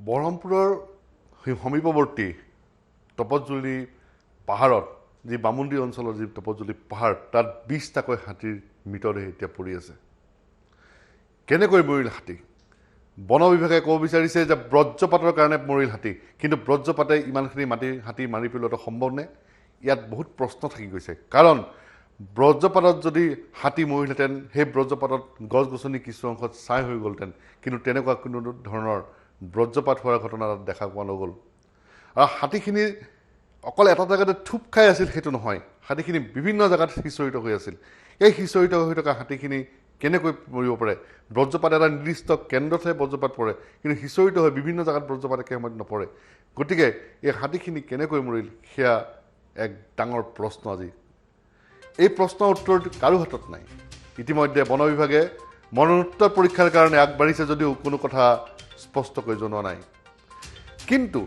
বৰহমপুৰৰ সমীপৱৰ্তী তপজুলি পাহাৰত যি বামুণ্ডী অঞ্চলৰ যি তপজুলি পাহাৰ তাত 20টাকৈ হাতীৰ মৃতদেহ এতিয়া পৰি আছে কেনেকৈ মৰিল হাতী বন বিভাগে ক'ব বিচাৰিছে যে ব্ৰজ্জপাতৰ কাৰণে মৰিল হাতী কিন্তু ব্ৰজ্জপাতে ইমানখিনি হাতী মাৰি পেলোৱাটো সম্ভৱ নে ইয়াত বহুত প্ৰশ্ন থাকি গৈছে কাৰণ ব্ৰজ্জপাতত যদি হাতী মৰিলহেঁতেন সেই ব্ৰজ্জপাতত গছ গছনি কিছু অংশত ছাই হৈ গ'লহেঁতেন কিন্তু তেনেকুৱা কোনো ধৰণৰ ব্ৰজ্জপাত হোৱাৰ ঘটনা তাত দেখা পোৱা নগ'ল আৰু হাতীখিনি অকল এটা জেগাতে থুপ খাই আছিল সেইটো নহয় হাতীখিনি বিভিন্ন জেগাত সিঁচৰিত হৈ আছিল এই সিঁচৰিত হৈ থকা হাতীখিনি কেনেকৈ মৰিব পাৰে ব্ৰজ্জপাত এটা নিৰ্দিষ্ট কেন্দ্ৰতহে ব্ৰজ্জপাত পৰে কিন্তু সিঁচৰিত হৈ বিভিন্ন জেগাত ব্ৰজ্জপাত একে সময়ত নপৰে গতিকে এই হাতীখিনি কেনেকৈ মৰিল সেয়া এক ডাঙৰ প্ৰশ্ন আজি এই প্ৰশ্নৰ উত্তৰ কাৰো হাতত নাই ইতিমধ্যে বন বিভাগে মৰণোত্তৰ পৰীক্ষাৰ কাৰণে আগবাঢ়িছে যদিও কোনো কথা স্পষ্টকৈ জনোৱা নাই কিন্তু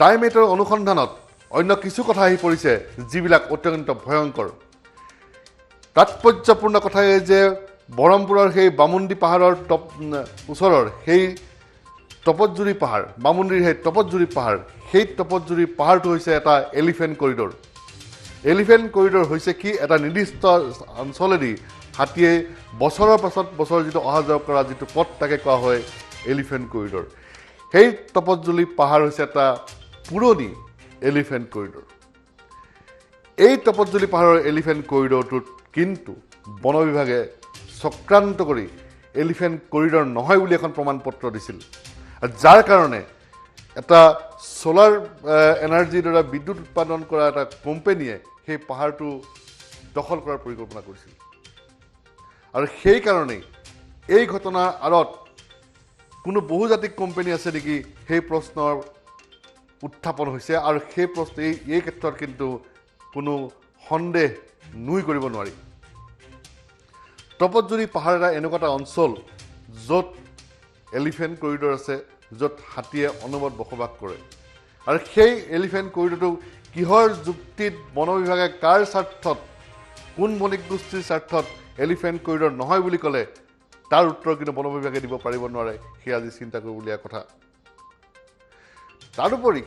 টাইমেটৰ অনুসন্ধানত অন্য কিছু কথা আহি পৰিছে যিবিলাক অত্যন্ত ভয়ংকৰ তাৎপৰ্যপূৰ্ণ কথা এই যে বৰহমপুৰৰ সেই বামুণ্ডী পাহাৰৰ ওচৰৰ সেই তপজুৰি পাহাৰ বামুণ্ডীৰ সেই তপজুৰি পাহাৰটো হৈছে এটা এলিফেণ্ট কৰিডৰ এলিফেণ্ট কৰিডৰ হৈছে কি এটা নিৰ্দিষ্ট অঞ্চলেদি হাতীয়ে বছৰৰ পাছত বছৰ যিটো অহা যোৱা কৰা যিটো পথ তাকে কোৱা হয় এলিফেণ্ট কৰিডৰ সেই তপজুলি পাহাৰ হৈছে এটা পুৰণি এলিফেণ্ট কৰিডৰ এই তপজুলি পাহাৰৰ এলিফেণ্ট কৰিডৰটোত কিন্তু বন বিভাগে চক্ৰান্ত কৰি এলিফেণ্ট কৰিডৰ নহয় বুলি এখন প্ৰমাণপত্ৰ দিছিল যাৰ কাৰণে এটা সোলাৰ এনাৰ্জিৰ দ্বাৰা বিদ্যুৎ উৎপাদন কৰা এটা কোম্পানীয়ে সেই পাহাৰটো দখল কৰাৰ পৰিকল্পনা কৰিছিল আৰু সেইকাৰণেই এই ঘটনাৰ আঁৰত কোনো বহুজাতিক কোম্পানী আছে নেকি সেই প্ৰশ্নৰ উত্থাপন হৈছে আৰু সেই প্ৰশ্ন এই ক্ষেত্ৰত কিন্তু কোনো সন্দেহ নুই কৰিব নোৱাৰি তপজুৰি পাহাৰ এটা এনেকুৱা এটা অঞ্চল য'ত এলিফেণ্ট কৰিডৰ আছে য'ত হাতীয়ে অনবৰত বসবাস কৰে আৰু সেই এলিফেণ্ট কৰিডৰটো কিহৰ যুক্তিত বন বিভাগে কাৰ স্বাৰ্থত কোন বণিক গোষ্ঠীৰ স্বাৰ্থত এলিফেণ্ট কৰিডৰ নহয় বুলি ক'লে তাৰ উত্তৰ কিন্তু বন বিভাগে দিব পাৰিব নোৱাৰে সেয়া আজি চিন্তা কৰিবলগীয়া কথা তাৰোপৰি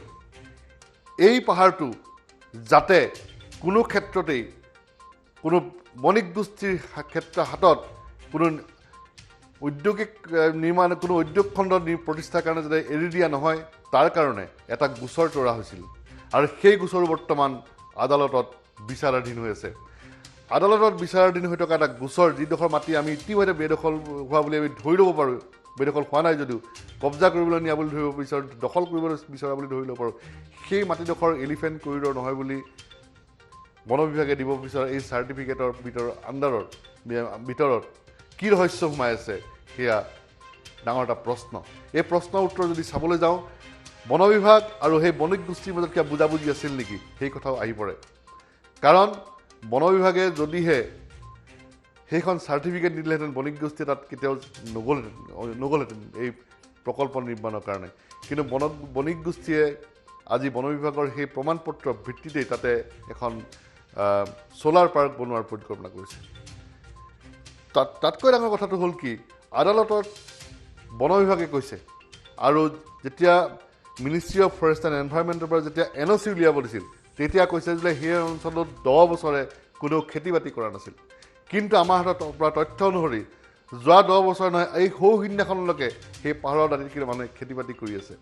এই পাহাৰটো যাতে কোনো ক্ষেত্ৰতেই কোনো বণিক গোষ্ঠীৰ হাতত কোনো ঔদ্যোগিক নিৰ্মাণ কোনো উদ্যোগ খণ্ড প্ৰতিষ্ঠাৰ কাৰণে যাতে এৰি দিয়া নহয় তাৰ কাৰণে এটা গোচৰ তৰা হৈছিল আৰু সেই গোচৰ বৰ্তমান আদালতত বিচাৰাধীন হৈ আছে আদালতত বিচাৰাধীন হৈ থকা এটা গোচৰ যিডোখৰ মাটি আমি ইতিমধ্যে বেদখল হোৱা বুলি আমি ধৰি ল'ব পাৰোঁ বেদখল হোৱা নাই যদিও কব্জা কৰিবলৈ নিয়া বুলি ধৰিব বিচাৰোঁ দখল কৰিবলৈ বিচৰা বুলি ধৰি ল'ব পাৰোঁ সেই মাটিডোখৰ এলিফেণ্ট কৰিডৰ নহয় বুলি বন বিভাগে দিব বিচৰা এই চাৰ্টিফিকেটৰ ভিতৰত কি ৰহস্য সোমাই আছে সেয়া ডাঙৰ এটা প্ৰশ্ন এই প্ৰশ্নৰ উত্তৰ যদি চাবলৈ যাওঁ বন বিভাগ আৰু সেই বণিক গোষ্ঠীৰ মাজত কিবা বুজাবুজি আছিল নেকি সেই কথাও আহি পৰে কাৰণ বন বিভাগে যদিহে সেইখন চাৰ্টিফিকেট নিদিলেহেঁতেন বণিক গোষ্ঠীয়ে তাত কেতিয়াও নগ'লহেঁতেন এই প্ৰকল্প নিৰ্মাণৰ কাৰণে কিন্তু বণিক গোষ্ঠীয়ে আজি বন বিভাগৰ সেই প্ৰমাণপত্ৰৰ ভিত্তিতেই তাতে এখন সোলাৰ পাৰ্ক বনোৱাৰ পৰিকল্পনা কৰিছে তাতকৈ ডাঙৰ কথাটো হ'ল কি আদালতত বন বিভাগে কৈছে আৰু যেতিয়া মিনিষ্ট্ৰী অফ ফৰেষ্ট এণ্ড এনভাইৰনমেণ্টৰ পৰা যেতিয়া NOC উলিয়াব দিছিল তেতিয়া কৈছে যে সেই অঞ্চলত 10 বছৰে কোনো খেতি বাতি কৰা নাছিল কিন্তু আমাৰ হাতত পৰা তথ্য অনুসৰি যোৱা 10 বছৰ নহয় এই সৌহিদিনাখনলৈকে সেই পাহাৰৰ দাঁতিত কিন্তু মানুহে খেতি বাতি কৰি আছে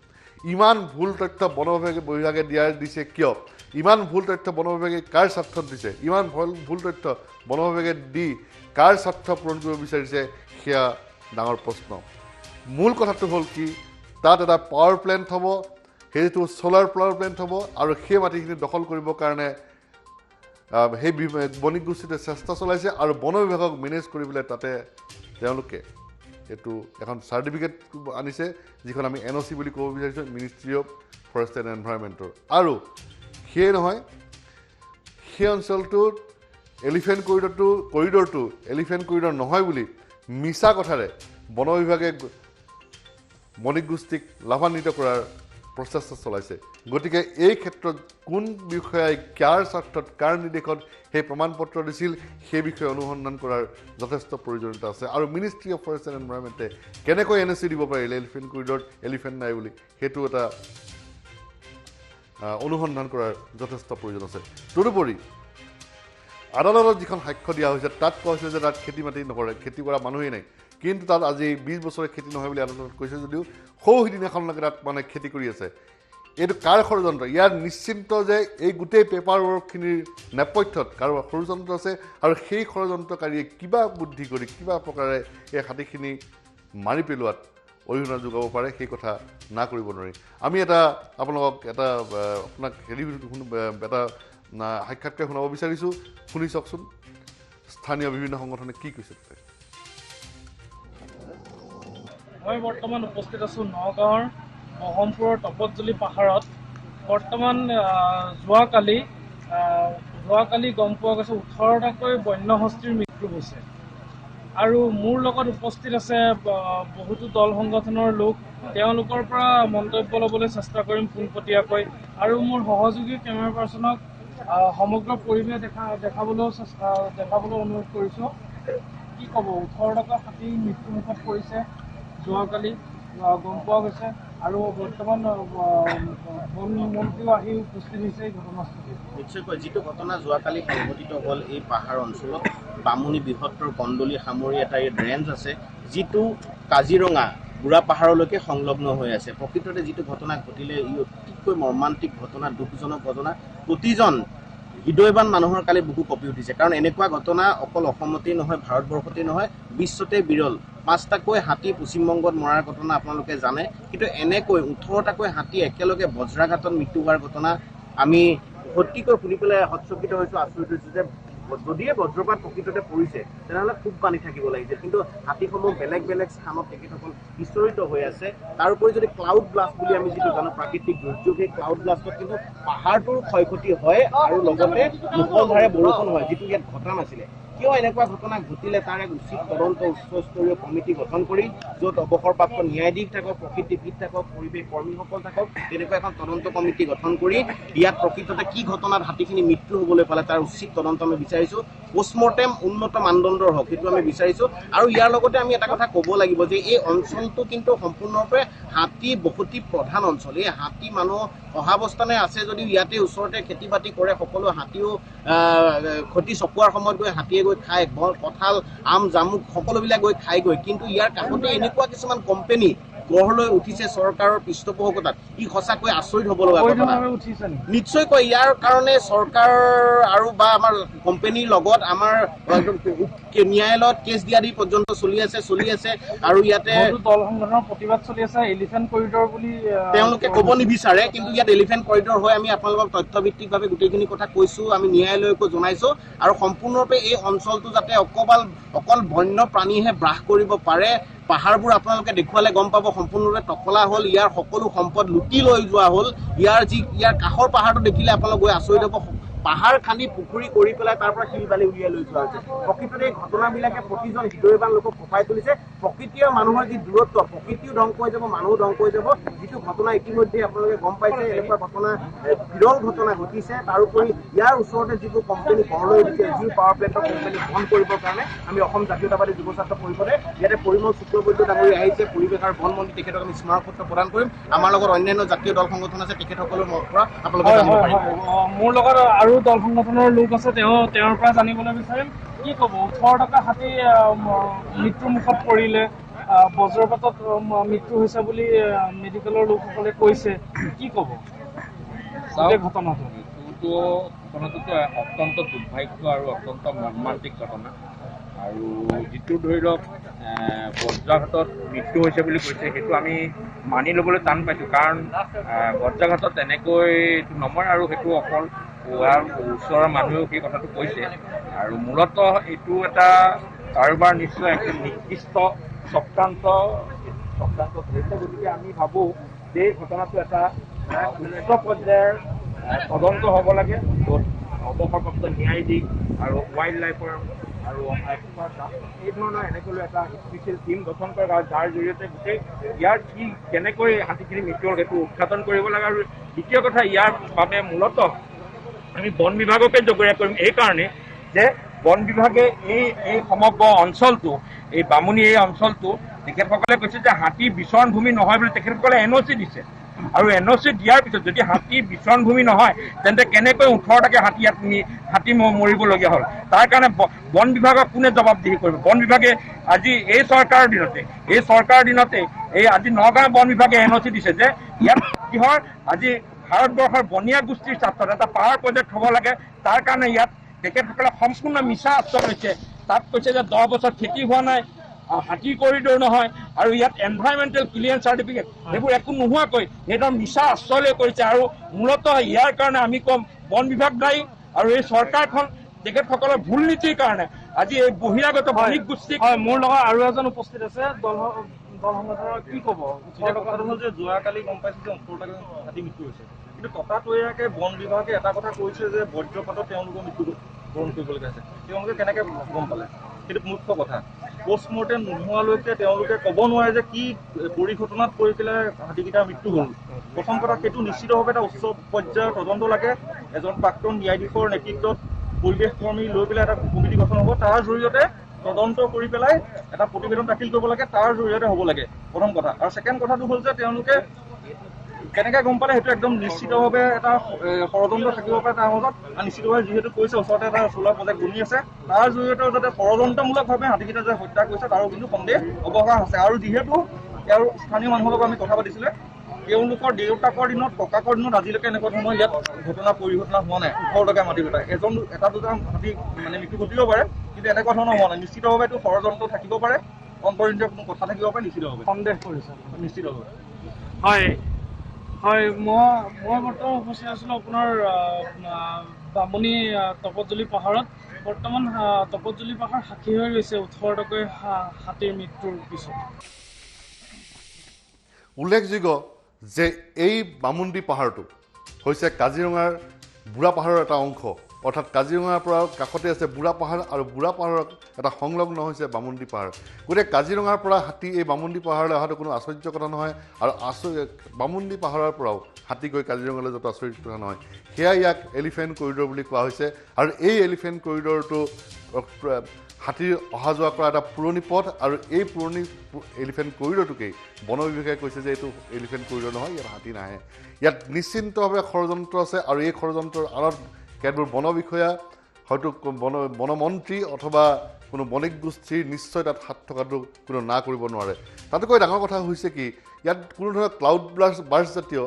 ইমান ভুল তথ্য বন বিভাগে দিছে কিয় ইমান ভুল তথ্য বন বিভাগে কাৰ স্বাৰ্থত দিছে ইমান ভুল তথ্য বন বিভাগে দি কাৰ স্বাৰ্থ পূৰণ কৰিব বিচাৰিছে সেয়া ডাঙৰ প্ৰশ্ন মূল কথাটো হ'ল কি তাত এটা পাৱাৰ প্লেণ্ট হ'ব সেইটো সোলাৰ পাৱাৰ প্লেণ্ট হ'ব আৰু সেই মাটিখিনি দখল কৰিবৰ কাৰণে সেই বণিক গোষ্ঠীটোৱে চেষ্টা চলাইছে আৰু বন বিভাগক মেনেজ কৰিবলৈ তাতে তেওঁলোকে এইটো এখন চাৰ্টিফিকেট আনিছে যিখন আমি NOC বুলি ক'ব বিচাৰিছোঁ মিনিষ্ট্ৰী অফ ফৰেষ্ট এণ্ড এনভাইৰনমেণ্টৰ আৰু সেয়ে নহয় সেই অঞ্চলটোত এলিফেণ্ট কৰিডৰটো এলিফেণ্ট কৰিডৰ নহয় বুলি মিছা কথাৰে বন বিভাগে বণিক গোষ্ঠীক লাভান্বিত কৰাৰ প্ৰচেষ্টা চলাইছে গতিকে এই ক্ষেত্ৰত কোন বিষয়াই কাৰ স্বাৰ্থত কাৰ নিৰ্দেশত সেই প্ৰমাণ পত্ৰ দিছিল সেই বিষয়ে অনুসন্ধান কৰাৰ যথেষ্ট প্ৰয়োজনীয়তা আছে আৰু মিনিষ্ট্ৰী অফ ফৰেষ্ট এণ্ড এনভাইৰনমেণ্টে কেনেকৈ NOC দিব পাৰিলে এলিফেণ্ট কৰিডৰত এলিফেণ্ট নাই বুলি সেইটো এটা অনুসন্ধান কৰাৰ যথেষ্ট প্ৰয়োজন আছে তদুপৰি আদালতত যিখন সাক্ষ্য দিয়া হৈছে তাত কোৱা হৈছে যে তাত খেতি মাটি নকৰে খেতি কৰা মানুহেই নাই কিন্তু তাত আজি 20 বছৰে খেতি নহয় বুলি আদালতত কৈছে যদিও সৌ সিদিনাখনলৈকে তাত মানে খেতি কৰি আছে এইটো কাৰ ষড়যন্ত্ৰ ইয়াৰ নিশ্চিন্ত যে এই গোটেই পেপাৰ ৱৰ্কখিনিৰ নেপথ্যত কাৰোবাৰ ষড়যন্ত্ৰ আছে আৰু সেই ষড়যন্ত্ৰকাৰীয়ে কিবা বুদ্ধি কৰি কিবা প্ৰকাৰে এই হাতীখিনি মাৰি পেলোৱাত অৰিহণা যোগাব পাৰে সেই কথা না কৰিব নোৱাৰি আমি এটা আপোনালোকক এটা আপোনাক এটা সাক্ষাৎকাৰ শুনাব বিচাৰিছোঁ শুনি চাওকচোন স্থানীয় বিভিন্ন সংগঠনে কি কৈছে মই বৰ্তমান উপস্থিত আছোঁ নগাঁৱৰ মহমপুৰৰ তপতজুলি পাহাৰত বৰ্তমান যোৱাকালি গম পোৱা গৈছে 18টাকৈ বন্যহস্তীৰ মৃত্যু হৈছে আৰু মোৰ লগত উপস্থিত আছে বহুতো দল সংগঠনৰ লোক তেওঁলোকৰ পৰা মন্তব্য ল'বলৈ চেষ্টা কৰিম পোনপটীয়াকৈ আৰু মোৰ সহযোগী কেমেৰা পাৰ্চনক সমগ্ৰ পৰিৱেশ দেখাবলৈ অনুৰোধ কৰিছোঁ কি ক'ব 18টাকৈ হাতী মৃত্যুমুখত পৰিছে যোৱাকালি গম পোৱা গৈছে আৰু বৰ্তমান বন মন্ত্ৰীও আহি উপস্থিত হৈছে এই ঘটনাস্থলীত নিশ্চয়কৈ যিটো ঘটনা যোৱাকালি সংঘটিত হ'ল এই পাহাৰ অঞ্চলত বামুণী বৃহত্তৰ কন্দলি সামৰি এটা ৰেঞ্জ আছে যিটো কাজিৰঙা বুঢ়া পাহাৰলৈকে সংলগ্ন হৈ আছে প্ৰকৃততে যিটো ঘটনা ঘটিলে ই অতিকৈ মৰ্মান্তিক ঘটনা দুখজনক ঘটনা প্ৰতিজন হৃদয়বান মানুহৰ কালি বুকু কঁপি উঠিছে কাৰণ এনেকুৱা ঘটনা অকল অসমতেই নহয় ভাৰতবৰ্ষতেই নহয় বিশ্বতে বিৰল 5টাকৈ হাতী পশ্চিমবংগত মৰাৰ ঘটনা আপোনালোকে জানে কিন্তু এনেকৈ 18টাকৈ হাতী একেলগে বজ্ৰাঘাতত মৃত্যু হোৱাৰ ঘটনা আমি সত্যিকৈ শুনি পেলাই হতচকিত হৈছোঁ আচৰিত হৈছোঁ যে যদিহে বজ্ৰপাত প্ৰকৃততে পৰিছে তেনেহ'লে খুব পানী থাকিব লাগিছে কিন্তু হাতীসমূহ বেলেগ বেলেগ স্থানত তেখেতসকল বিচৰিত হৈ আছে তাৰোপৰি যদি ক্লাউড ব্লাষ্ট বুলি আমি যিটো জানো প্ৰাকৃতিক দুৰ্যোগ সেই ক্লাউড ব্লাষ্টত কিন্তু পাহাৰটোৰ ক্ষয়ক্ষতি হয় আৰু লগতে মুষলধাৰে বৰষুণ হয় যিটো ইয়াত ঘটা নাছিলে কিয় এনেকুৱা ঘটনা ঘটিলে তাৰ এক উচিত তদন্ত উচ্চস্তৰীয় কমিটি গঠন কৰি য'ত অৱসৰপ্ৰাপ্ত ন্যায়াধীশ থাকক প্ৰকৃতিবিদ থাকক পৰিৱেশ কৰ্মীসকল থাকক তেনেকুৱা এখন তদন্ত কমিটি গঠন কৰি ইয়াত প্ৰকৃততে কি ঘটনাত হাতীখিনি মৃত্যু হ'বলৈ পালে তাৰ উচিত তদন্ত আমি বিচাৰিছোঁ পোষ্টমৰ্টেম উন্নত মানদণ্ডৰ হওক সেইটো আমি বিচাৰিছোঁ আৰু ইয়াৰ লগতে আমি এটা কথা ক'ব লাগিব যে এই অঞ্চলটো কিন্তু সম্পূৰ্ণৰূপে হাতী বসতি প্ৰধান অঞ্চল এই হাতী মানুহ অহাৱস্থানে আছে যদিও ইয়াতে ওচৰতে খেতি বাতি কৰে সকলো হাতীও ক্ষতি চপোৱাৰ সময়ত গৈ হাতীয়ে গৈ খায় কঁঠাল আম জামুক সকলোবিলাক গৈ খাইগৈ কিন্তু ইয়াৰ কাষতে এনেকুৱা কিছুমান কোম্পানী গঢ় লৈ উঠিছে চৰকাৰৰ পৃষ্ঠপোষকতাত ই সঁচাকৈ আচৰিত হ'ব লগা ঘটনা নিশ্চয়কৈ ইয়াৰ কাৰণে চৰকাৰ আৰু বা আমাৰ কোম্পানীৰ লগত আমাৰ ন্যায়ালয়ত কেছ দিয়া দি পৰ্যন্ত চলি আছে আৰু ইয়াতে দল সংগঠনৰ প্ৰতিবাদ চলি আছে এলিফেণ্ট কৰিডৰ বুলি তেওঁলোকে ক'ব নিবিচাৰে কিন্তু ইয়াত এলিফেণ্ট কৰিডৰ হৈ আমি আপোনালোকক তথ্যভিত্তিকভাৱে গোটেইখিনি কথা কৈছোঁ আমি ন্যায়ালয়কো জনাইছোঁ আৰু সম্পূৰ্ণৰূপে এই অঞ্চলটো যাতে অকল বন্য প্ৰাণীহে বাস কৰিব পাৰে পাহাৰবোৰ আপোনালোকে দেখুৱালে গম পাব সম্পূৰ্ণৰূপে টকলা হ'ল ইয়াৰ সকলো সম্পদ লুটি লৈ যোৱা হ'ল ইয়াৰ কাষৰ পাহাৰটো দেখিলে আপোনালোক গৈ আচৰিত হ'ব পাহাৰ খান্দি পুখুৰী কৰি পেলাই তাৰ পৰা শিল বালি উলিয়াই লৈ যোৱা হৈছে প্ৰকৃততে এই ঘটনাবিলাকে প্ৰতিজন হৃদয়বান লোকক কঁপাই তুলিছে প্ৰকৃতি আৰু মানুহৰ যি দূৰত্ব প্ৰকৃতিও ধ্বংস হৈ যাব মানুহো ধ্বংস হৈ যাব যিটো ঘটনা ইতিমধ্যে আপোনালোকে গম পাইছে এনেকুৱা ঘটনা বিৰল ঘটনা ঘটিছে তাৰোপৰি ইয়াৰ ওচৰতে যিবোৰ কোম্পানী গঢ় লৈ উঠিছে যি পাৱাৰ প্লেণ্টৰ কোম্পানী বন্ধ কৰিবৰ কাৰণে আমি অসম জাতীয়তাবাদী যুৱ ছাত্ৰ পৰিষদে ইয়াতে পৰিমল শুক্লবৈদ্য ডাঙৰীয়া আহিছে পৰিৱেশ আৰু বন মন্ত্ৰী তেখেতক আমি স্মাৰকপত্ৰ প্ৰদান কৰিম আমাৰ লগত অন্যান্য জাতীয় দল সংগঠন আছে তেখেতসকলৰ পৰা আপোনালোকে জানিব পাৰিব মোৰ লগত আৰু দল সংগঠনৰ লোক আছে তেওঁৰ পৰা জানিবলৈ বিচাৰিম কি ক'ব 18টাকৈ হাতী মৃত্যুৰ মুখত পৰিলে বজ্ৰপাতত মৃত্যু হৈছে বুলি মেডিকেলৰ লোকসকলে কৈছে কি ক'ব ঘটনাটোতো অত্যন্ত দুৰ্ভাগ্য আৰু অত্যন্ত মৰ্মান্তিক ঘটনা আৰু যিটো ধৰি লওক বজ্ৰাঘাতত মৃত্যু হৈছে বুলি কৈছে সেইটো আমি মানি ল'বলৈ টান পাইছোঁ কাৰণ বজ্ৰাঘাতত তেনেকৈ এইটো নমৰে আৰু সেইটো অকল ওচৰৰ মানুহেও সেই কথাটো কৈছে আৰু মূলতঃ এইটো এটা কাৰোবাৰ নিশ্চয় একটা নিৰ্দিষ্ট চক্ৰান্ত হৈছে গতিকে আমি ভাবোঁ যে এই ঘটনাটো এটা উচ্চ পৰ্যায়ৰ তদন্ত হ'ব লাগে য'ত অৱসৰপ্ৰাপ্ত ন্যায়াধীশ আৰু ৱাইল্ড লাইফৰ আৰু আইফা এই ধৰণৰ এনেকৈ এটা স্পেচিয়েল টীম গঠন কৰা যাৰ জৰিয়তে গোটেই ইয়াৰ কি কেনেকৈ হাতীখিনি মৃত্যু হ'ল সেইটো উদঘাটন কৰিব লাগে। আৰু দ্বিতীয় কথা, ইয়াৰ বাবে মূলতঃ আমি বন বিভাগকে জগৰীয়া কৰিম এইকাৰণে যে বন বিভাগে এই সমগ্ৰ অঞ্চলটো, এই বামুণী এই অঞ্চলটো তেখেতসকলে কৈছে যে হাতী বিচৰণ ভূমি নহয় বুলি তেখেতসকলে NOC দিছে। আৰু NOC দিয়াৰ পিছত যদি হাতী বিচৰণ ভূমি নহয় তেন্তে কেনেকৈ 18টাকে হাতী মৰিবলগীয়া হ'ল? তাৰ কাৰণে বন বিভাগক কোনে জবাবদিহি কৰিব? বন বিভাগে আজি এই চৰকাৰৰ দিনতে এই আজি নগাঁও বন বিভাগে NOC দিছে যে ইয়াত কিহৰ আজি ভাৰতবৰ্ষৰ বনীয়া গোষ্ঠীৰ স্বাৰ্থত এটা পাৱাৰ প্ৰজেক্ট হ'ব লাগে। তাৰ কাৰণে ইয়াত তেখেতসকলে সম্পূৰ্ণ মিছা আশ্ৰয় লৈছে। তাত কৈছে যে 10 বছৰ খেতি হোৱা নাই, হাতী কৰিডৰ নহয়, আৰু ইয়াত এনভাইৰমেণ্টেল ক্লিয়াৰেঞ্চ চাৰ্টিফিকেট এইবোৰ একো নোহোৱাকৈ সিহঁতৰ মিছা আশ্ৰয় লৈ কৰিছে। আৰু মূলতঃ ইয়াৰ কাৰণে আমি ক'ম বন বিভাগ দায়ী আৰু এই চৰকাৰখন তেখেতসকলৰ ভুল নীতিৰ কাৰণে আজি এই বহিৰাগত বণিক গোষ্ঠীক। মোৰ লগত আৰু এজন উপস্থিত আছে দল সংগঠনৰ, কি ক'ব? কথাটো হ'ল যে যোৱাকালি গম পাইছো যে 18টাকে হাতী মৃত্যু হৈছে, কিন্তু ততাতৈয়াকে বন বিভাগে এটা কথা কৈছে যে বজ্ৰপাতত তেওঁলোকৰ মৃত্যু বৰণ কৰিবলগীয়া হৈছে। তেওঁলোকে কেনেকে গম পালে? সেইটো মুখ্য কথা। পষ্টমৰ্টেম নোহোৱালৈকে তেওঁলোকে ক'ব নোৱাৰে যে কি পৰিঘটনাত পৰি পেলাই হাতীকেইটাৰ মৃত্যু হ'ল। প্ৰথম কথা, সেইটো নিশ্চিতভাৱে এটা উচ্চ পৰ্যায়ৰ তদন্ত লাগে। এজন প্ৰাক্তন ন্যায়াধীশৰ নেতৃত্বত পৰিৱেশ কৰ্মী লৈ পেলাই এটা কমিটি গঠন হ'ব। তাৰ জৰিয়তে তদন্ত কৰি পেলাই এটা প্ৰতিবেদন দাখিল কৰিব লাগে। তাৰ জৰিয়তে হ'ব লাগে প্ৰথম কথা। আৰু ছেকেণ্ড কথাটো হ'ল যে তেওঁলোকে কেনেকৈ গম পালে সেইটো একদম নিশ্চিতভাৱে এটা ষড়যন্ত্ৰ থাকিব পাৰে তাৰ মাজত। আৰু নিশ্চিতভাৱে যিহেতু কৈছে ওচৰতে এটা চ'লাৰ প্ৰজেক্ট বনি আছে, তাৰ জৰিয়তেও যাতে ষড়যন্ত্ৰমূলকভাৱে হাতীকেইটা যে হত্যা কৰিছে তাৰো কিন্তু সন্দেহ অৱকাশ আছে। আৰু যিহেতু তেওঁৰ স্থানীয় মানুহৰ লগত আমি কথা পাতিছিলে, তেওঁলোকৰ দেউতাকৰ দিনত ককাকৰ দিনত আজিলৈকে এনেকুৱা ধৰণৰ ইয়াত পৰিঘটনা হোৱা নাই। 18টাকে মাটি পেলাই এটা দুটা হাতী মানে মৃত্যু ঘটিব পাৰে, কিন্তু এনেকুৱা ধৰণৰ হোৱা নাই। নিশ্চিতভাৱে এইটো ষড়যন্ত্ৰ থাকিব পাৰে, অন্তৰ্জীয় কোনো কথা থাকিব পাৰে নিশ্চিতভাৱে। সন্দেহ কৰিছে নিশ্চিতভাৱে। হয় হয়, মই বৰ্তমান উপস্থিত আছিলোঁ আপোনাৰ বামুণী তপতজুলি পাহাৰত। বৰ্তমান তপতজুলি পাহাৰ সাক্ষী হৈ ৰৈছে 18টাকৈ হাতীৰ মৃত্যুৰ পিছত। উল্লেখযোগ্য যে এই বামুণ্ডী পাহাৰটো হৈছে কাজিৰঙাৰ বুঢ়া পাহাৰৰ এটা অংশ, অৰ্থাৎ কাজিৰঙাৰ পৰা কাষতে আছে বুঢ়া পাহাৰ, আৰু বুঢ়া পাহাৰৰ এটা সংলগ্ন হৈছে বামুণ্ডী পাহাৰ। গতিকে কাজিৰঙাৰ পৰা হাতী এই বামুণ্ডী পাহাৰলৈ অহাটো কোনো আশ্চৰ্য কথা নহয়, আৰু বামুণ্ডী পাহাৰৰ পৰাও হাতী গৈ কাজিৰঙালৈ যোৱাটো আচৰিত কথা নহয়। সেয়া ইয়াক এলিফেণ্ট কৰিডৰ বুলি কোৱা হৈছে। আৰু এই এলিফেণ্ট কৰিডৰটো হাতীৰ অহা যোৱা কৰা এটা পুৰণি পথ, আৰু এই পুৰণি এলিফেণ্ট কৰিডৰটোকেই বন বিভাগে কৈছে যে এইটো এলিফেণ্ট কৰিডৰ নহয়, ইয়াত হাতী নাহে। ইয়াত নিশ্চিন্তভাৱে ষড়যন্ত্ৰ আছে, আৰু এই ষড়যন্ত্ৰৰ আঁৰত কেতবোৰ বন বিষয়া, হয়তো বনমন্ত্ৰী অথবা কোনো বণিক গোষ্ঠীৰ নিশ্চয় তাত হাত থকাটো কোনো না কৰিব নোৱাৰে। তাতকৈ ডাঙৰ কথা হৈছে কি, ইয়াত কোনো ধৰণৰ ক্লাউড বাৰ্ষ্ট জাতীয়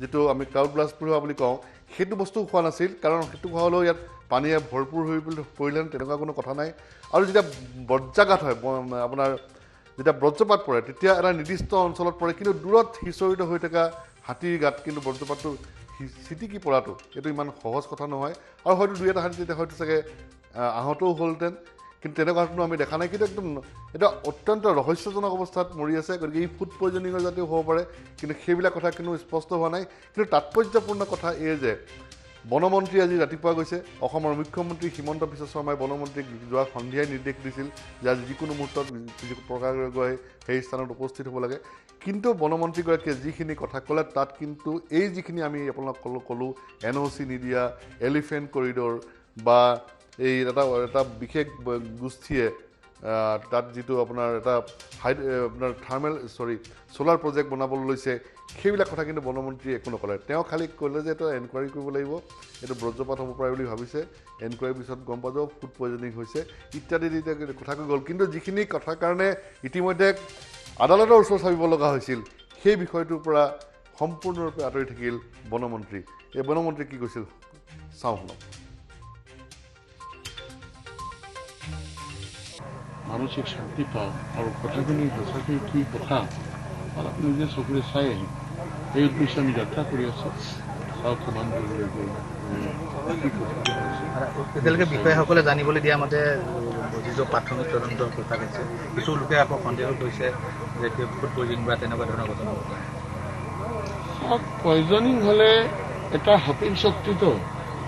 যিটো আমি ক্লাউড ব্লাষ্ট হোৱা বুলি কওঁ, সেইটো বস্তু হোৱা নাছিল। কাৰণ সেইটো হোৱা হ'লেও ইয়াত পানীয়ে ভৰপূৰ হৈ পৰিলেহেঁতেন, তেনেকুৱা কোনো কথা নাই। আৰু যেতিয়া বজ্ৰাঘাত হয়, আপোনাৰ যেতিয়া বজ্ৰপাত পৰে, তেতিয়া এটা নিৰ্দিষ্ট অঞ্চলত পৰে, কিন্তু দূৰত সিঁচৰিত হৈ থকা হাতীৰ গাত কিন্তু বজ্ৰপাতটো ছিটিকি পৰাটো এইটো ইমান সহজ কথা নহয়। আৰু হয়তো দুই এটা হাতী তেতিয়া হয়তো চাগে আহতও হ'লহেঁতেন, কিন্তু তেনেকুৱা ঘটনা আমি দেখা নাই। কিন্তু একদম এটা অত্যন্ত ৰহস্যজনক অৱস্থাত মৰি আছে। গতিকে এই ফুড পয়জনিঙৰ জাতীয় হ'ব পাৰে, কিন্তু সেইবিলাক কথা কোনো স্পষ্ট হোৱা নাই। কিন্তু তাৎপৰ্যপূৰ্ণ কথা এই যে বনমন্ত্ৰী আজি ৰাতিপুৱা গৈছে, অসমৰ মুখ্যমন্ত্ৰী হিমন্ত বিশ্ব শৰ্মাই বনমন্ত্ৰীক যোৱা সন্ধিয়াই নিৰ্দেশ দিছিল যে আজি যিকোনো মুহূৰ্তত প্ৰকাশগৰাকীয়ে সেই স্থানত উপস্থিত হ'ব লাগে। কিন্তু বনমন্ত্ৰীগৰাকীয়ে যিখিনি কথা ক'লে তাত কিন্তু এই যিখিনি আমি আপোনালোকক ক'লোঁ, NOC নিদিয়া, এলিফেণ্ট কৰিডৰ বা এই এটা বিশেষ গোষ্ঠীয়ে তাত যিটো আপোনাৰ এটা আপোনাৰ চ'লাৰ প্ৰজেক্ট বনাবলৈ লৈছে, সেইবিলাক কথা কিন্তু বনমন্ত্ৰীয়ে একো নক'লে। তেওঁ খালি ক'লে যে এইটো এনকুৱাৰী কৰিব লাগিব, এইটো বজ্ৰপাত হ'ব পাৰে বুলি ভাবিছে, এনকুৱাৰীৰ পিছত গম পোৱা যাব ফুড পয়জনিং হৈছে ইত্যাদি কথা কৈ গ'ল। কিন্তু যিখিনি কথাৰ কাৰণে ইতিমধ্যে আদালতৰ ওচৰ চাপিব লগা হৈছিল, সেই বিষয়টোৰ পৰা সম্পূৰ্ণৰূপে আঁতৰি থাকিল বনমন্ত্ৰী। এই বনমন্ত্ৰী কি কৈছিল চাওঁ শুনক। মানসিক শান্তি পাওঁ, আৰু কথাখিনি সঁচাকৈ কি কথা আপুনি নিজে চকুৰে চাই আহিম। এই উদ্দেশ্যে আমি যাত্ৰা কৰি আছোঁ। চাওক কিমান দূৰলৈ গৈ এতিয়ালৈকে বিষয়াসকলে জানিবলৈ দিয়া মতে যিটো প্ৰাথমিক তদন্তৰ কথা কৈছে, কিছু লোকে আকৌ সন্দেহ কৰিছে যে ফুড পয়জনিং বা তেনেকুৱা ধৰণৰ ঘটনা। পয়জনিং হ'লে এটা হাতীৰ শক্তিটো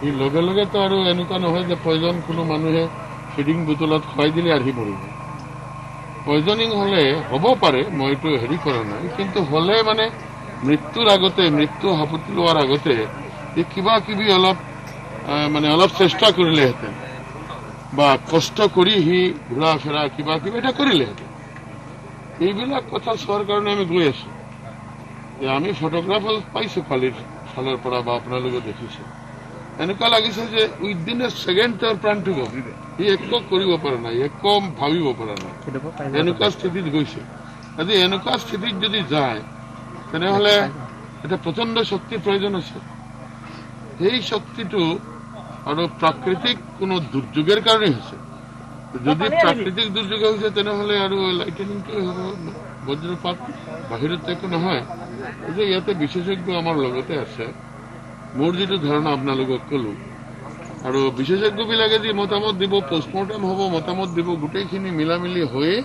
ই লগে লগেতো আৰু এনেকুৱা নহয় যে পয়জন কোনো মানুহে ফিডিং বোতলত খুৱাই দিলে আৰু সি মৰিব। পয়জনিং হ'লে হ'ব পাৰে, মইতো হেৰি কৰা নাই, কিন্তু হ'লে মানে মৃত্যুৰ আগতে, মৃত্যু সাৱটি লোৱাৰ আগতে সি কিবা কিবি অলপ অলপ চেষ্টা কৰিলেহেঁতেন বা কষ্ট কৰি সি ঘূৰা ফেৰা কিবা কিবি এটা কৰিলেহেঁতেন। এইবিলাক কথা চোৱাৰ কাৰণে আমি গৈ আছো। আমি ফটোগ্ৰাফাৰ পাইছো কালিৰ ফালৰ পৰা বা আপোনালোকে দেখিছে, এনেকুৱা লাগিছে যে উইদিন এ ছেকেণ্ড তেওঁৰ প্ৰাণটো গ'ল। সি একো কৰিব পৰা নাই, একো ভাবিব পৰা নাই, এনেকুৱা স্থিতিত গৈছে। আজি এনেকুৱা স্থিতিত যদি যায় তেনেহ'লে এটা প্ৰচণ্ড শক্তিৰ প্ৰয়োজন আছে। সেই শক্তিটো আৰু প্ৰাকৃতিক কোনো দুৰ্যোগৰ কাৰণে হৈছে। যদি প্ৰাকৃতিক দুৰ্যোগ হৈছে তেনেহ'লে আৰু লাইটেনিংটোৱে হ'ব, বজ্ৰপাত, বাহিৰত একো নহয়। যে ইয়াতে বিশেষজ্ঞ আমাৰ লগতে আছে, মোৰ যিটো ধাৰণা আপোনালোকক ক'লো, আৰু বিশেষজ্ঞবিলাকে যি মতামত দিব, পষ্টমৰ্টেম হ'ব, মতামত দিব, গোটেইখিনি মিলামিলি হৈয়ে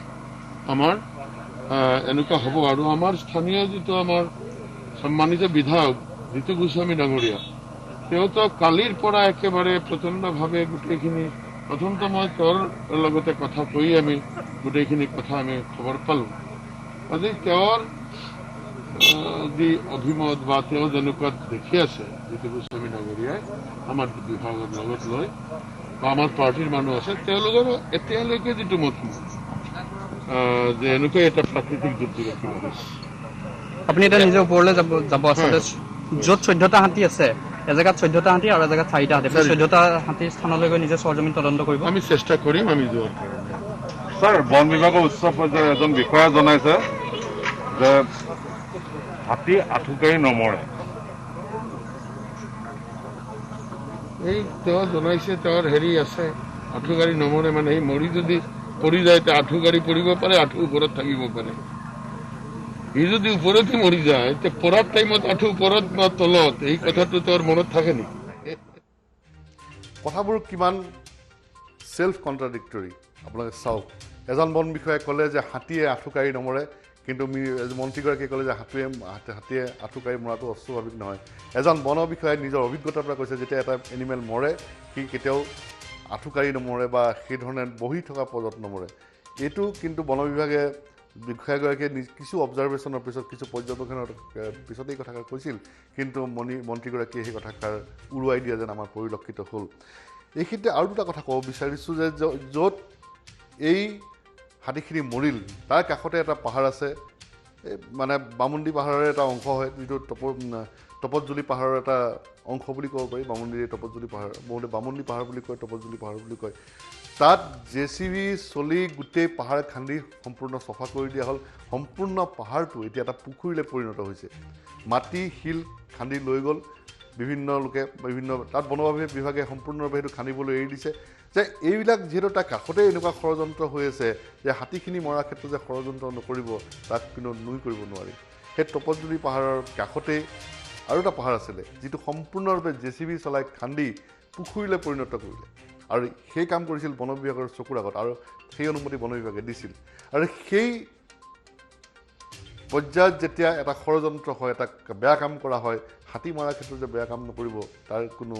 আমাৰ এনেকুৱা হ'ব। আৰু আমাৰ স্থানীয় যিটো আমাৰ সন্মানিত বিধায়ক জিতু গোস্বামী ডাঙৰীয়া, তেওঁতো কালিৰ পৰা একেবাৰে প্ৰচণ্ডভাৱে গোটেইখিনি, প্ৰথমটো মই তেওঁৰ লগতে কথা কৈ আমি গোটেইখিনি কথা আমি খবৰ পালোঁ। আজি তেওঁৰ যি অভিমত বা তেওঁ যেনেকুৱা দেখি আছে জিতু গোস্বামী ডাঙৰীয়াই আমাৰ বিভাগৰ লগত লৈ বা আমাৰ পাৰ্টিৰ মানুহ আছে, তেওঁলোকৰ এতিয়ালৈকে যিটো মতামত যে এনেকুৱা এটা প্ৰাকৃতিক দুৰ্যোগ কিবা হৈছে। আপুনি এতিয়া নিজৰ ওপৰলৈ যাব আচলতে য'ত 14টা হাতী আছে, এজেগাত 14টা হাতী আৰু এজেগাত 4টা হাতী, 14টা হাতীৰ স্থানলৈ গৈ নিজে সৰজমিন তদন্ত কৰিব। আমি চেষ্টা কৰিম আমি যোৱাৰ কাৰণে। ছাৰ, বন বিভাগৰ উচ্চ পৰ্যায়ৰ এজন বিষয়া জনাইছে যে হাতী আঁঠুকাৰি নমৰে। এই তেওঁ জনাইছে, তেওঁৰ হেৰি আছে, আঁঠুকাৰি নমৰে মানে সেই মৰি যদি পৰি যায় তে আঁঠুকাৰি পৰিব পাৰে, আঁঠু ওপৰত থাকিব পাৰে। সি যদি ওপৰতে মৰি যায় তে পৰাৰ টাইমত আঁঠু ওপৰত বা তলত, এই কথাটো তেওঁৰ মনত থাকে নেকি? কথাবোৰ কিমান চেল্ফ কণ্ট্ৰাডিক্টৰী আপোনালোকে চাওক। এজন বন বিষয়াই ক'লে যে হাতীয়ে আঁঠুকাৰি নমৰে, কিন্তু মন্ত্ৰীগৰাকীয়ে ক'লে যে হাতীয়ে আঁঠুকাৰি মৰাটো অস্বাভাৱিক নহয়। এজন বন বিষয়াই নিজৰ অভিজ্ঞতাৰ পৰা কৈছে যেতিয়া এটা এনিমেল মৰে সি কেতিয়াও আঁঠুকাৰি নমৰে বা সেই ধৰণে বহি থকা পৰ্যায়ত নমৰে। এইটো কিন্তু বন বিভাগে বিষয়াগৰাকীয়ে কিছু অবজাৰভেশ্যনৰ পিছত, কিছু পৰ্যবেক্ষণৰ পিছত এই কথাষাৰ কৈছিল, কিন্তু মন্ত্ৰীগৰাকীয়ে সেই কথাষাৰ উৰুৱাই দিয়া যেন আমাৰ পৰিলক্ষিত হ'ল। এইখিনিতে আৰু দুটা কথা ক'ব বিচাৰিছোঁ যে য'ত এই হাতীখিনি মৰিল তাৰ কাষতে এটা পাহাৰ আছে, মানে বামুণ্ডী পাহাৰৰ এটা অংশ হয়, যিটো তপতজুলি পাহাৰৰ এটা অংশ বুলি ক'ব পাৰি। বামুণ্ডীৰ তপতজুলি পাহাৰ, বহুতে বামুণ্ডী পাহাৰ বুলি কয়, তপতজুলি পাহাৰ বুলি কয়। তাত JCB চলি গোটেই পাহাৰ খান্দি সম্পূৰ্ণ চফা কৰি দিয়া হ'ল। সম্পূৰ্ণ পাহাৰটো এতিয়া এটা পুখুৰীলৈ পৰিণত হৈছে। মাটি শিল খান্দি লৈ গ'ল বিভিন্ন লোকে, তাত বন বিভাগে সম্পূৰ্ণৰূপে সেইটো খান্দিবলৈ এৰি দিছে। যে এইবিলাক যিহেতু তাৰ কাষতে এনেকুৱা ষড়যন্ত্ৰ হৈ আছে যে হাতীখিনি মৰাৰ ক্ষেত্ৰত যে ষড়যন্ত্ৰ নকৰিব তাক কিন্তু নুই কৰিব নোৱাৰি। সেই তপতজুলি পাহাৰৰ কাষতেই আৰু এটা পাহাৰ আছিলে যিটো সম্পূৰ্ণৰূপে JCB চলাই খান্দি পুখুৰীলৈ পৰিণত কৰিলে, আৰু সেই কাম কৰিছিল বন বিভাগৰ চকুৰ আগত, আৰু সেই অনুমতি বন বিভাগে দিছিল। আৰু সেই পৰ্যায়ত যেতিয়া এটা ষড়যন্ত্ৰ হয়, এটা বেয়া কাম কৰা হয়, হাতী মৰাৰ ক্ষেত্ৰত যে বেয়া কাম নকৰিব তাৰ কোনো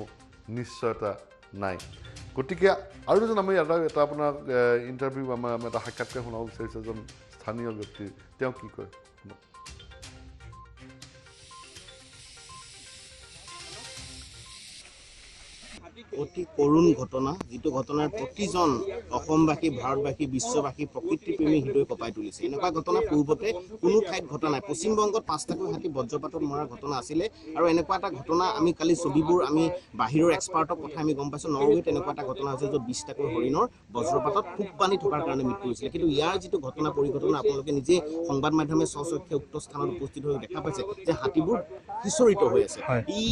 নিশ্চয়তা নাই। গতিকে আৰু এজন আমি এটা আপোনাক ইণ্টাৰভিউ আমাৰ এটা সাক্ষাৎকাৰ শুনাব বিচাৰিছোঁ এজন স্থানীয় ব্যক্তিৰ, তেওঁ কি কয়। অতি কৰুণ ঘটনা, যিটো ঘটনাৰ প্ৰতিজন অসমবাসী, ভাৰতবাসী, বিশ্ববাসী, প্ৰকৃতিপ্ৰেমী হৃদয় কঁপাই তুলিছে। এনেকুৱা ঘটনা পূৰ্বতে কোনো ঠাইত ঘটা নাই। পশ্চিমবংগত 5টাকৈ হাতী বজ্ৰপাতত মৰাৰ ঘটনা আছিলে, আৰু এনেকুৱা এটা ঘটনা আমি কালি ছবিবোৰ আমি বাহিৰৰ এক্সপাৰ্টক কথা আমি গম পাইছোঁ। নৰৱেত এনেকুৱা এটা ঘটনা হৈছে য'ত 20টাকৈ হৰিণৰ বজ্ৰপাতত খুব পানী থকাৰ কাৰণে মৃত্যু হৈছিলে। কিন্তু ইয়াৰ যিটো ঘটনা পৰিঘটনা আপোনালোকে নিজে সংবাদ মাধ্যমে স্বচক্ষে উক্ত স্থানত উপস্থিত হৈ দেখা পাইছে যে হাতীবোৰ সিঁচৰিত হৈ আছে। ই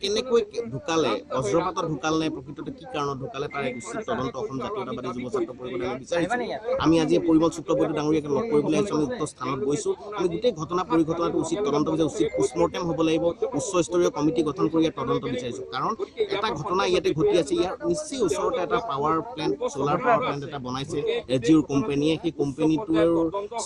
কেনেকৈ ঢুকালে, বজ্ৰপাতত ঢুকালে নে প্ৰকৃততে কি কাৰণত ঢুকালে তাৰ এক উচিত তদন্ত অসম জাতীয়তাবাদী যুৱ ছাত্ৰ পৰিষদে বিচাৰিছোঁ। আমি আজি পৰিমল শুক্লবৈদ্য ডাঙৰীয়াকে লগ কৰিবলৈ আহিছোঁ। আমি উক্ত স্থানত গৈছোঁ। আমি গোটেই ঘটনা পৰিঘটনাটো উচিত তদন্ত বিচাৰিছোঁ, উচিত পোষ্টমৰ্টেম হ'ব লাগিব, উচ্চস্তৰীয় কমিটি গঠন কৰি ইয়াত তদন্ত বিচাৰিছোঁ। কাৰণ এটা ঘটনা ইয়াতে ঘটি আছে, ইয়াৰ নিশ্চয় ওচৰতে এটা power plant, solar power plant এটা বনাইছে জিঅ'ৰ কোম্পানীয়ে। সেই কোম্পানীটোৰ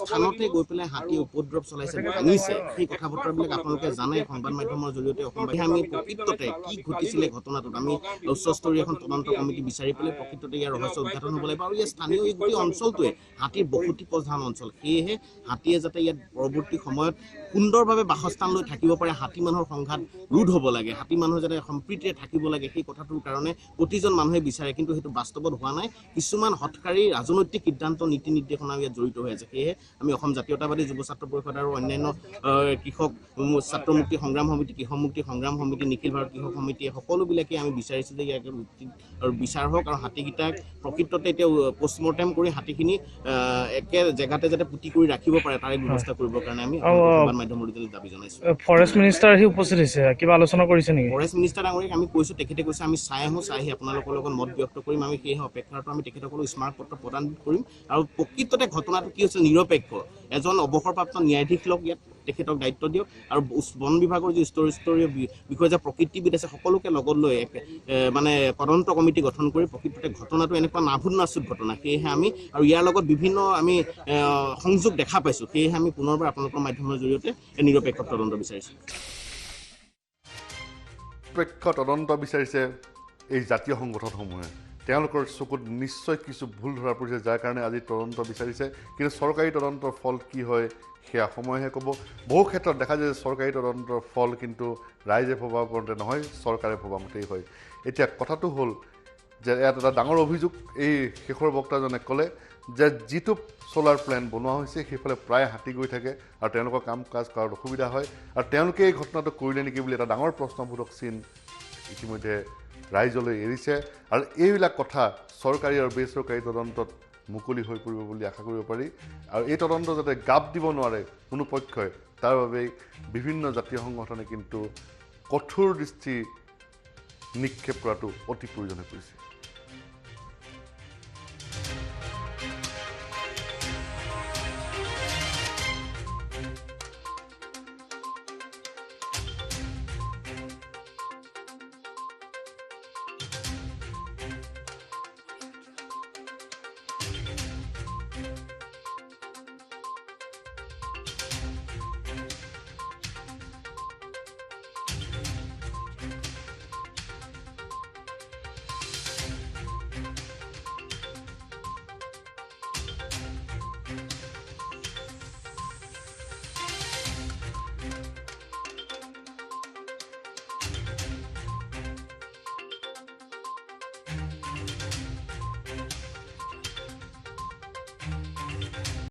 স্থানতে গৈ পেলাই হাতী উপদ্ৰৱ চলাইছে, ভাঙিছে। সেই কথা বতৰাবিলাক আপোনালোকে জানে সংবাদ মাধ্যমৰ জৰিয়তে। অসমবাসী আমি প্ৰকৃততে কি ঘটিছিলে ঘটনাটোত আমি উচ্চ উচ্চস্তৰীয় এখন তদন্ত কমিটি বিচাৰি পেলাই প্ৰকৃততে ইয়াৰ ৰহস্য উদ্ঘাটন হ'ব লাগিব আৰু ইয়াৰ স্থানীয় এই গোটেই অঞ্চলটোৱে হাতীৰ বসতি প্ৰধান অঞ্চল সেয়েহে হাতীয়ে যাতে ইয়াত পৰৱৰ্তী সময়ত সুন্দৰভাৱে বাসস্থান লৈ থাকিব পাৰে হাতী মানুহৰ সংঘাত ৰোধ হ'ব লাগে হাতী মানুহ যাতে সম্প্ৰীতিৰে থাকিব লাগে সেই কথাটোৰ কাৰণে প্ৰতিজন মানুহে বিচাৰে কিন্তু সেইটো বাস্তৱত হোৱা নাই কিছুমান হঠকাৰী ৰাজনৈতিক সিদ্ধান্ত নীতি নিৰ্দেশনা ইয়াত জড়িত হৈ আছে সেয়েহে আমি অসম জাতীয়তাবাদী যুৱ ছাত্ৰ পৰিষদ আৰু অন্যান্য কৃষক ছাত্ৰ মুক্তি সংগ্ৰাম সমিতি কৃষক মুক্তি সংগ্ৰাম সমিতি নিখিল ভাৰত কৃষক সমিতি সকলোবিলাকে আমি বিচাৰিছোঁ যে ইয়াকে আৰু বিচাৰ হওক আৰু হাতীকেইটাক প্ৰকৃততে এতিয়া পষ্টমৰ্টেম কৰি হাতীখিনি একে জেগাতে যাতে পুতি কৰি ৰাখিব পাৰে তাৰে ব্যৱস্থা কৰিবৰ কাৰণে আমি সংবাদ মাধ্যমৰ জৰিয়তে দাবী জনাইছোঁ ফৰেষ্ট মিনিষ্টাৰ আহি উপস্থিত হৈছে কিবা আলোচনা কৰিছে নেকি ফৰেষ্ট মিনিষ্টাৰ ডাঙৰীয়াক আমি কৈছোঁ তেখেতে কৈছে আমি চাই আহি আপোনালোকৰ লগত মত ব্যক্ত কৰিম আমি সেই অপেক্ষাটো আমি তেখেতসকলক স্মাৰকপত্ৰ প্ৰদান কৰিম আৰু প্ৰকৃততে ঘটনাটো কি হৈছে নিৰপেক্ষ এজন অৱসৰপ্ৰাপ্ত ন্যায়াধীশ লওক ইয়াত তেখেতক দায়িত্ব দিয়ক আৰু বন বিভাগৰ যি স্তৰীয় বিষয়ে যে প্ৰকৃতিবিদ আছে সকলোকে লগত লৈ মানে তদন্ত কমিটি গঠন কৰি প্ৰকৃততে ঘটনাটো এনেকুৱা নাভুন্নাচুত ঘটনা সেয়েহে আমি আৰু ইয়াৰ লগত বিভিন্ন আমি সংযোগ দেখা পাইছোঁ সেয়েহে আমি পুনৰবাৰ আপোনালোকৰ মাধ্যমৰ জৰিয়তে নিৰপেক্ষ তদন্ত বিচাৰিছোঁ নিৰপেক্ষ তদন্ত বিচাৰিছে এই জাতীয় সংগঠনসমূহে তেওঁলোকৰ চকুত নিশ্চয় কিছু ভুল ধৰা পৰিছে যাৰ কাৰণে আজি তদন্ত বিচাৰিছে কিন্তু চৰকাৰী তদন্তৰ ফল কি হয় সেয়া সময়হে ক'ব বহু ক্ষেত্ৰত দেখা যায় যে চৰকাৰী তদন্তৰ ফল কিন্তু ৰাইজে ভবা মতে নহয় চৰকাৰে ভবা মতেই হয় এতিয়া কথাটো হ'ল যে ইয়াত এটা ডাঙৰ অভিযোগ এই শেষৰ বক্তাজনে ক'লে যে যিটো চ'লাৰ প্লেণ্ট বনোৱা হৈছে সেইফালে প্ৰায় হাতী গৈ থাকে আৰু তেওঁলোকৰ কাম কাজ কৰাত অসুবিধা হয় আৰু তেওঁলোকে এই ঘটনাটো কৰিলে নেকি বুলি এটা ডাঙৰ প্ৰশ্নবোধক চিন ইতিমধ্যে ৰাইজলৈ এৰিছে আৰু এইবিলাক কথা চৰকাৰী আৰু বেচৰকাৰী তদন্তত মুকলি হৈ পৰিব বুলি আশা কৰিব পাৰি আৰু এই তদন্ত যাতে গাপ দিব নোৱাৰে কোনো পক্ষই তাৰ বাবে বিভিন্ন জাতীয় সংগঠনে কিন্তু কঠোৰ দৃষ্টি নিক্ষেপ কৰাটো অতি প্ৰয়োজন হৈ পৰিছে